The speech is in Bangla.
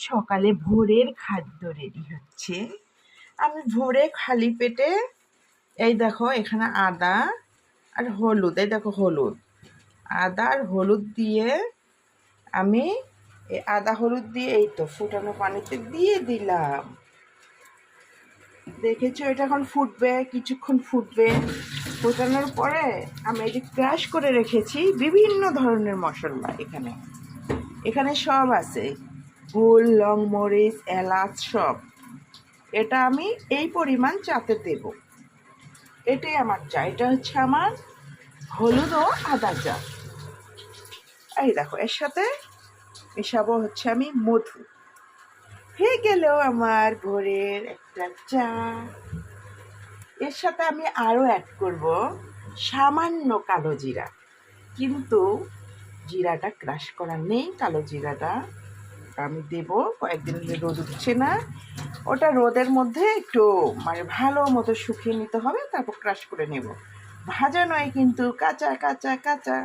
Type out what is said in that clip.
সকালে ভোরের খাদ্য রেডি হচ্ছে। আমি ভোরে খালি পেটে এই দেখো এখানে আদা আর হলুদ, এই দেখো হলুদ, আদা আর হলুদ দিয়ে আমি এই আদা হলুদ দিয়ে এই তো ফুটানো পানিতে দিয়ে দিলাম। দেখেছো, এটা এখন ফুটবে, কিছুক্ষণ ফুটবে। ফোটানোর পরে আমি এটি ক্রাশ করে রেখেছি বিভিন্ন ধরনের মশলা। এখানে এখানে সব আছে, গোল, লং মরিচ, এলাচ সব। এটা আমি এই পরিমাণ চাতে দেব। এটাই আমার চা, এটা হচ্ছে আমার হলুদ ও আদা চা। এই দেখো, এর সাথে মেশাবো হচ্ছে আমি মধু। হয়ে গেল আমার ভোরের একটা চা। এর সাথে আমি আরও অ্যাড করব সামান্য কালো জিরা, কিন্তু জিরাটা ক্রাশ করা নেই। কালো জিরাটা আমি দেব, কয়েকদিন রোদ উঠছে না, ওটা রোদের মধ্যে একটু মানে ভালো মতো শুকিয়ে নিতে হবে, তারপর ক্রাশ করে নেব। ভাজা নয় কিন্তু, কাঁচা কাঁচা কাঁচা।